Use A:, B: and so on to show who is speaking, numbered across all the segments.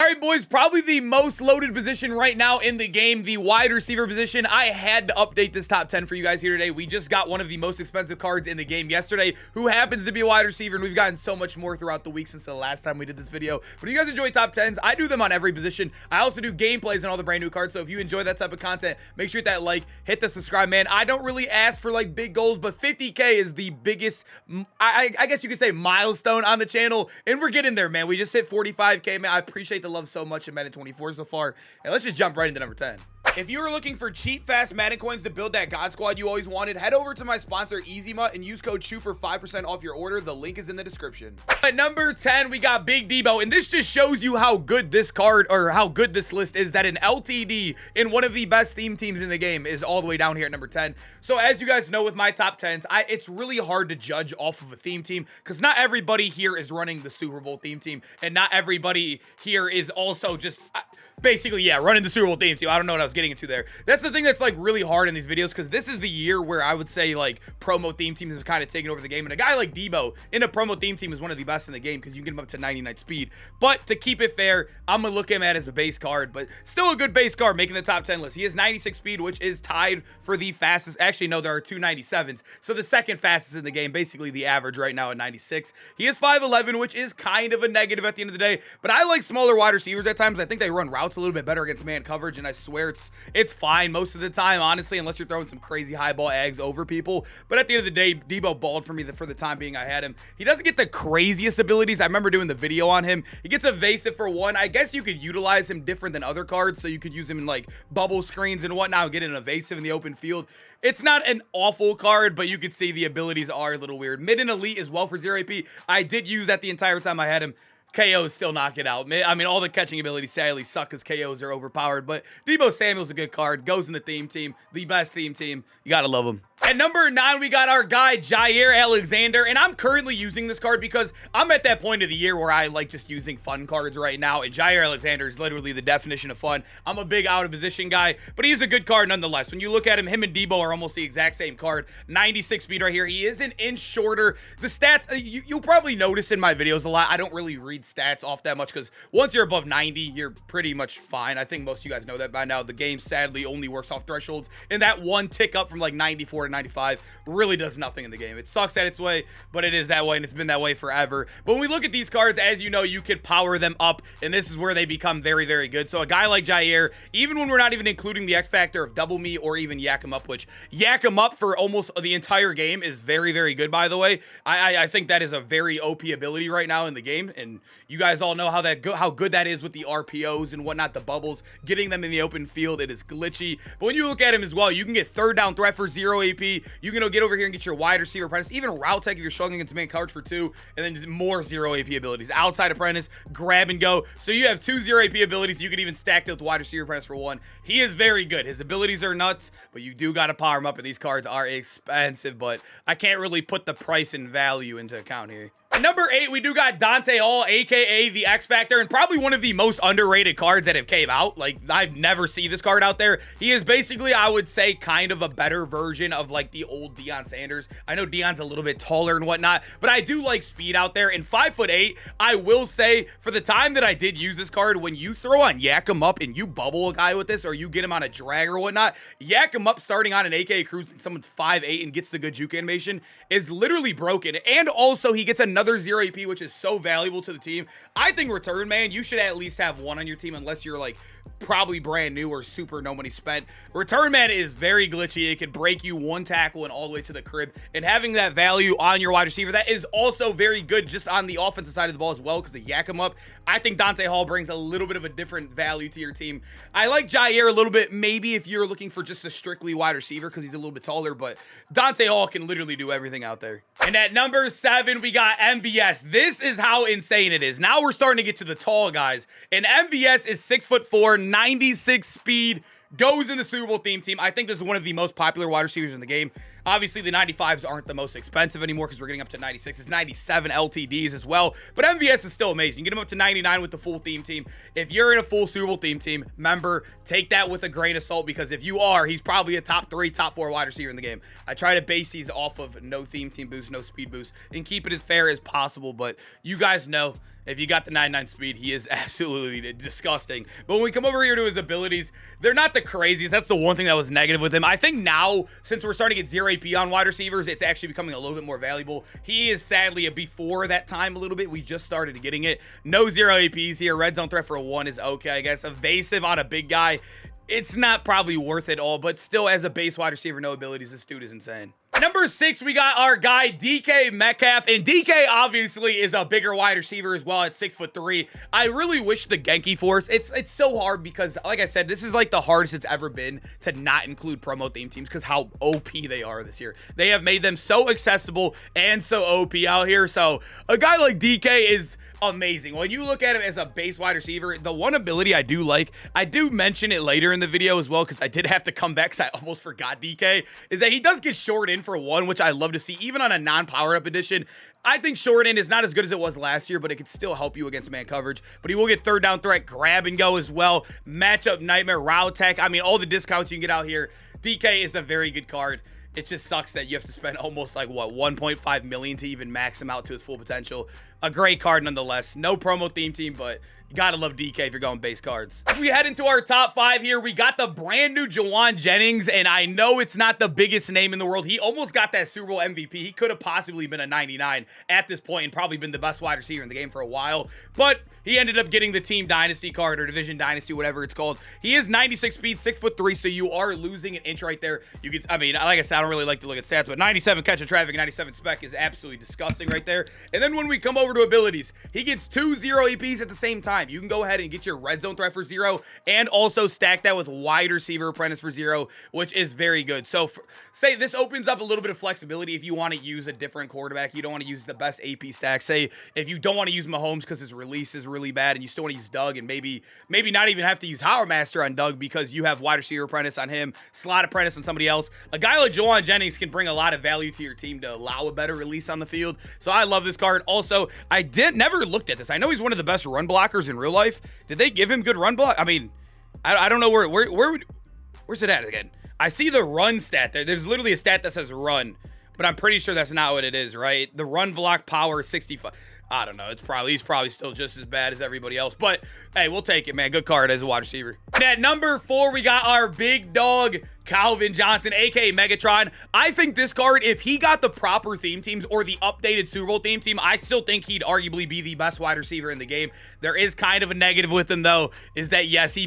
A: right, boys, probably the most loaded position right now in the game, the wide receiver position. I had to update this top 10 for you guys here today. We just got one of the most expensive cards in the game yesterday, who happens to be a wide receiver, and we've gotten so much more throughout the week since the last time we did this video. But if you guys enjoy top 10s, I do them on every position. I also do gameplays on all the brand new cards, so if you enjoy that type of content, make sure you hit that like, hit the subscribe, man. I don't really ask for, like, big goals, but 50K is the biggest, I guess you could say, milestone on the channel, and we're getting there, man. We just hit 45K, man. I appreciate the love so much in Madden 24 so far. And let's just jump right into number 10. If you were looking for cheap, fast Madden coins to build that God Squad you always wanted, head over to my sponsor, EasyMut, and use code CHEW for 5% off your order. The link is in the description. At number 10, we got Big Deebo, and this just shows you how good this card, or how good this list is, that an LTD in one of the best theme teams in the game is all the way down here at number 10. So as you guys know with my top 10s, it's really hard to judge off of a theme team, because not everybody here is running the Super Bowl theme team, and not everybody here is also just... basically, yeah, running the Super Bowl theme team. I don't know what I was getting into there. That's the thing that's, like, really hard in these videos, because this is the year where I would say, like, promo theme teams have kind of taken over the game. And a guy like Deebo in a promo theme team is one of the best in the game, because you can get him up to 99 speed. But to keep it fair, I'm going to look him at as a base card, but still a good base card making the top 10 list. He has 96 speed, which is tied for the fastest. Actually, no, there are two 97s. So the second fastest in the game, basically the average right now at 96. He is 5'11", which is kind of a negative at the end of the day. But I like smaller wide receivers at times. I think they run routes a little bit better against man coverage, and I swear it's fine most of the time, honestly, unless you're throwing some crazy high ball eggs over people. But at the end of the day, Deebo balled for me for the time being I had him. He doesn't get the craziest abilities. I remember doing the video on him. He gets evasive for one. I guess you could utilize him different than other cards, so you could use him in, like, bubble screens and whatnot, get an evasive in the open field. It's not an awful card, but you could see the abilities are a little weird. Mid and elite as well for 0 AP. I did use that the entire time I had him. KOs still knock it out. I mean, all the catching abilities sadly suck because KOs are overpowered, but Deebo Samuel's a good card. Goes in the theme team, the best theme team. You gotta love him. At number 9, we got our guy, Jawan Alexander, and I'm currently using this card because I'm at that point of the year where I like just using fun cards right now, and Jawan Alexander is literally the definition of fun. I'm a big out-of-position guy, but he's a good card nonetheless. When you look at him and Deebo are almost the exact same card. 96 speed right here. He is an inch shorter. The stats, you'll probably notice in my videos a lot, I don't really read stats off that much because once you're above 90, you're pretty much fine. I think most of you guys know that by now. The game sadly only works off thresholds, and that one tick up from like 94 to 95 really does nothing in the game. It sucks at its way, but it is that way, and it's been that way forever. But when we look at these cards, as you know, you could power them up, and this is where they become very, very good. So a guy like Jair, even when we're not even including the X factor of double me or even yak him up, which yak him up for almost the entire game is very, very good, by the way. I think that is a very OP ability right now in the game, and you guys all know how good that is with the RPOs and whatnot, the bubbles, getting them in the open field. It is glitchy. But when you look at him as well, you can get third down threat for 0 AP. You can get over here and get your wide receiver apprentice, even route tech if you're struggling against man coverage for 2, and then more 0 AP abilities. Outside apprentice, grab and go. So you have 2 0 AP abilities. You can even stack it with wide receiver apprentice for 1. He is very good. His abilities are nuts, but you do got to power him up, and these cards are expensive, but I can't really put the price and value into account here. At number 8, we do got Dante Hall, aka the X Factor, and probably one of the most underrated cards that have came out. Like, I've never seen this card out there. He is basically, I would say, kind of a better version of, like, the old Deion Sanders. I know Deion's a little bit taller and whatnot, but I do like speed out there. And 5'8", I will say, for the time that I did use this card, when you throw on Yak him up and you bubble a guy with this, or you get him on a drag or whatnot, Yak him up starting on an AK cruise and someone's 5'8" and gets the good juke animation is literally broken. And also, he gets another 0 AP, which is so valuable to the team. I think return man, you should at least have 1 on your team, unless you're like probably brand new or super no money spent. Return man is very glitchy. It could break you 1 tackle and all the way to the crib, and having that value on your wide receiver, that is also very good just on the offensive side of the ball as well, because the yak him up. I think Dante Hall brings a little bit of a different value to your team. I like Jair a little bit, maybe if you're looking for just a strictly wide receiver, because he's a little bit taller, but Dante Hall can literally do everything out there. And at number 7, we got MVS. This is how insane it is. Now we're starting to get to the tall guys, and MVS is 6'4", 96 speed, goes in the Super Bowl theme team. I think this is one of the most popular wide receivers in the game. Obviously, the 95s aren't the most expensive anymore because we're getting up to 96s, 97 LTDs as well. But MVS is still amazing. You get him up to 99 with the full theme team. If you're in a full Super Bowl theme team, remember, take that with a grain of salt, because if you are, he's probably a top 3, top 4 wide receiver in the game. I try to base these off of no theme team boost, no speed boost, and keep it as fair as possible. But you guys know, If you got the 99 speed, he is absolutely disgusting. But when we come over here to his abilities, they're not the craziest. That's the one thing that was negative with him. I think now, since we're starting to get 0 AP on wide receivers, it's actually becoming a little bit more valuable. He is sadly a before that time a little bit. We just started getting it. No 0 APs here. Red zone threat for a 1 is okay, I guess. Evasive on a big guy. It's not probably worth it all, but still as a base wide receiver, no abilities, this dude is insane. Number 6, we got our guy, DK Metcalf, and DK obviously is a bigger wide receiver as well at 6'3". I really wish the Genki Force, it's so hard because, like I said, this is like the hardest it's ever been to not include promo theme teams because how OP they are this year. They have made them so accessible and so OP out here, so a guy like DK is amazing. When you look at him as a base wide receiver, the one ability I do like, I do mention it later in the video as well because I did have to come back because I almost forgot DK, is that he does get short in for 1, which I love to see, even on a non-power up edition. I think short end is not as good as it was last year, but it could still help you against man coverage. But he will get third down threat, grab and go as well, matchup nightmare, route tech. I mean, all the discounts you can get out here. DK is a very good card. It just sucks that you have to spend almost like, what, 1.5 million to even max him out to his full potential. A great card nonetheless. No promo theme team, but you gotta love DK if you're going base cards. As we head into our top 5 here, we got the brand new Jawan Jennings, and I know it's not the biggest name in the world. He almost got that Super Bowl MVP. He could have possibly been a 99 at this point and probably been the best wide receiver in the game for a while, but he ended up getting the Team Dynasty card or Division Dynasty, whatever it's called. He is 96 speed, 6'3", so you are losing an inch right there. You get, I mean, like I said, I don't really like to look at stats, but 97 catch of traffic, 97 spec is absolutely disgusting right there. And then when we come over to abilities, he gets 2 0 APs at the same time. You can go ahead and get your red zone threat for 0 and also stack that with wide receiver apprentice for 0, which is very good. So say this opens up a little bit of flexibility if you want to use a different quarterback. You don't want to use the best AP stack. Say if you don't want to use Mahomes because his release is really bad and you still want to use Doug and maybe not even have to use Howard Master on Doug because you have wide receiver apprentice on him, slot apprentice on somebody else. A guy like Jawan Jennings can bring a lot of value to your team to allow a better release on the field. So I love this card. Also, I never looked at this. I know he's one of the best run blockers in real life. Did they give him good run block? I mean, I don't know where's it at again? I see the run stat there. There's literally a stat that says run, but I'm pretty sure that's not what it is, right? The run block power is 65. I don't know. He's probably still just as bad as everybody else. But, hey, we'll take it, man. Good card as a wide receiver. And at number 4, we got our big dog, Calvin Johnson, a.k.a. Megatron. I think this card, if he got the proper theme teams or the updated Super Bowl theme team, I still think he'd arguably be the best wide receiver in the game. There is kind of a negative with him, though, is that, yes, he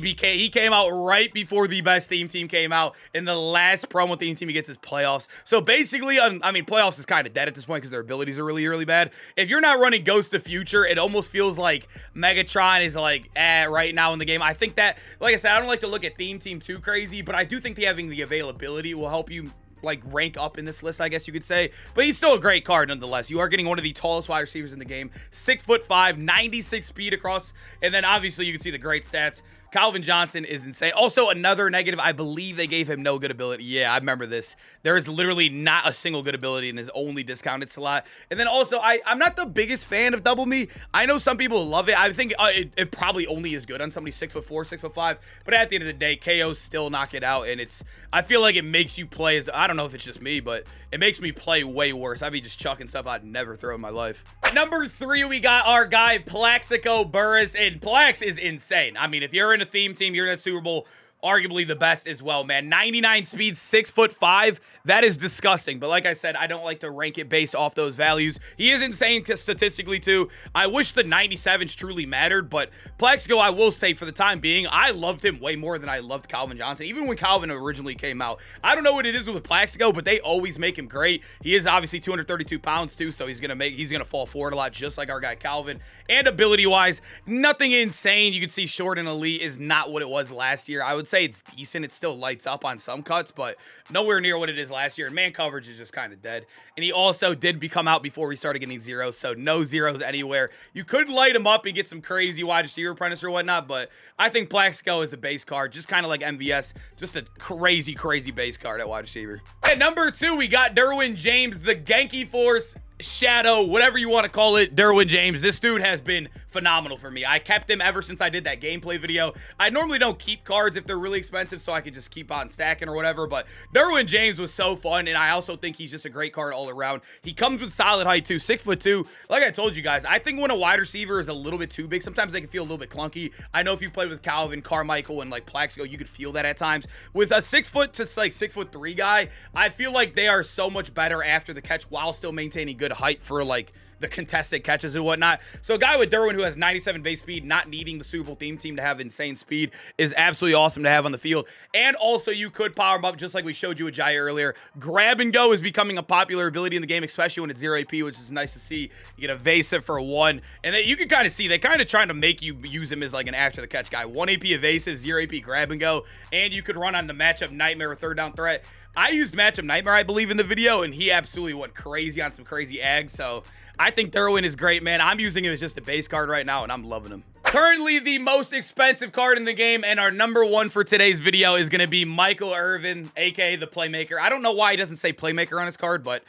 A: came out right before the best theme team came out. In the last promo theme team, he gets his playoffs. So, basically, I mean, playoffs is kind of dead at this point because their abilities are really, really bad. If you're not running Ghost of Future, it almost feels like Megatron is, like, right now in the game. I think that, like I said, I don't like to look at theme team too crazy, but I do think having the availability will help you like rank up in this list, I guess you could say. But he's still a great card nonetheless. You are getting one of the tallest wide receivers in the game, 6'5", 96 speed across, and then obviously you can see the great stats. Calvin Johnson is insane. Also, another negative, I believe they gave him no good ability. Yeah, I remember this. There is literally not a single good ability in his only discounted slot. And then also, I'm not the biggest fan of Double Me. I know some people love it. I think it probably only is good on somebody 6'4", 6'5". But at the end of the day, KOs still knock it out. And I feel like it makes you play as, I don't know if it's just me, but it makes me play way worse. I'd be just chucking stuff I'd never throw in my life. At number 3, we got our guy, Plaxico Burress. And Plax is insane. I mean, if you're in a theme team, you're in that Super Bowl, arguably the best as well, man. 99 speed, 6'5". That is disgusting. But like I said, I don't like to rank it based off those values. He is insane statistically too. I wish the 97s truly mattered, but Plaxico, I will say for the time being, I loved him way more than I loved Calvin Johnson, even when Calvin originally came out. I don't know what it is with Plaxico, but they always make him great. He is obviously 232 pounds too, so he's gonna fall forward a lot, just like our guy Calvin. And ability-wise, nothing insane. You can see short and elite is not what it was last year. I would say it's decent. It still lights up on some cuts, but nowhere near what it is last year. And man coverage is just kind of dead. And he also did become out before we started getting zeros, so no zeros anywhere. You could light him up and get some crazy wide receiver apprentice or whatnot, but I think Plaxico is a base card, just kind of like MVS, just a crazy, crazy base card at wide receiver. At number 2, we got Derwin James, the Genki Force. shadow, whatever you want to call it, Derwin James. This dude has been phenomenal for me. I kept him ever since I did that gameplay video. I normally don't keep cards if they're really expensive, so I could just keep on stacking or whatever, but Derwin James was so fun, and I also think he's just a great card all around. He comes with solid height too, 6'2". Like I told you guys, I think when a wide receiver is a little bit too big, sometimes they can feel a little bit clunky. I know if you played with Calvin, Carmichael, and like Plaxico, you could feel that at times. With a 6 foot to like 6'3" guy, I feel like they are so much better after the catch while still maintaining good height for like the contested catches and whatnot. So a guy with Derwin who has 97 base speed, not needing the Super Bowl theme team to have insane speed, is absolutely awesome to have on the field. And also you could power him up just like we showed you with Jai earlier. Grab and go is becoming a popular ability in the game, especially when it's 0 AP, which is nice to see. You get evasive for 1. And then you can kind of see, they're kind of trying to make you use him as like an after the catch guy. 1 AP evasive, 0 AP grab and go. And you could run on the matchup nightmare or third down threat. I used matchup nightmare, I believe, in the video, and he absolutely went crazy on some crazy ags. So I think Derwin is great, man. I'm using him as just a base card right now, and I'm loving him. Currently, the most expensive card in the game, and our number 1 for today's video is going to be Michael Irvin, a.k.a. the Playmaker. I don't know why he doesn't say Playmaker on his card, but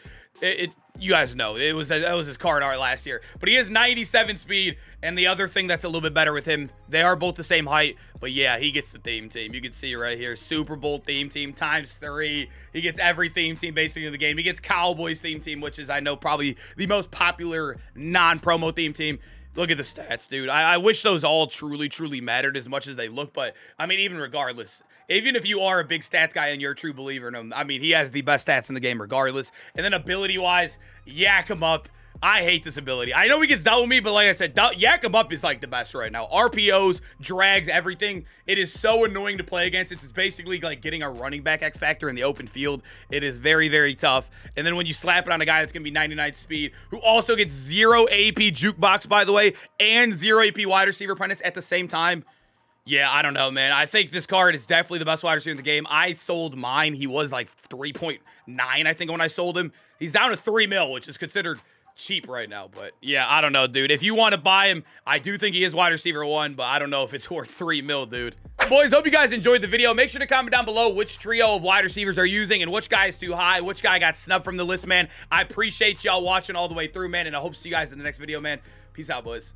A: you guys know that was his card art last year. But he has 97 speed, and the other thing that's a little bit better with him, they are both the same height, but yeah, he gets the theme team. You can see right here, Super Bowl theme team ×3. He gets every theme team basically in the game. He gets Cowboys theme team, which is, I know, probably the most popular non-promo theme team. Look at the stats, dude. I wish those all truly mattered as much as they look, but I mean, even regardless, even if you are a big stats guy and you're a true believer in him, I mean, he has the best stats in the game regardless. And then ability-wise, yak him up. I hate this ability. I know he gets dealt with me, but like I said, yak him up is like the best right now. RPOs, drags, everything. It is so annoying to play against. It's basically like getting a running back X factor in the open field. It is very tough. And then when you slap it on a guy that's going to be 99 speed, who also gets 0 AP jukebox, by the way, and 0 AP wide receiver apprentice at the same time. Yeah, I don't know, man. I think this card is definitely the best wide receiver in the game. I sold mine. He was like 3.9, I think, when I sold him. He's down to 3 mil, which is considered cheap right now. But yeah, I don't know, dude. If you want to buy him, I do think he is wide receiver 1, but I don't know if it's worth 3 mil, dude. Boys, hope you guys enjoyed the video. Make sure to comment down below which trio of wide receivers are using and which guy is too high, which guy got snubbed from the list, man. I appreciate y'all watching all the way through, man, and I hope to see you guys in the next video, man. Peace out, boys.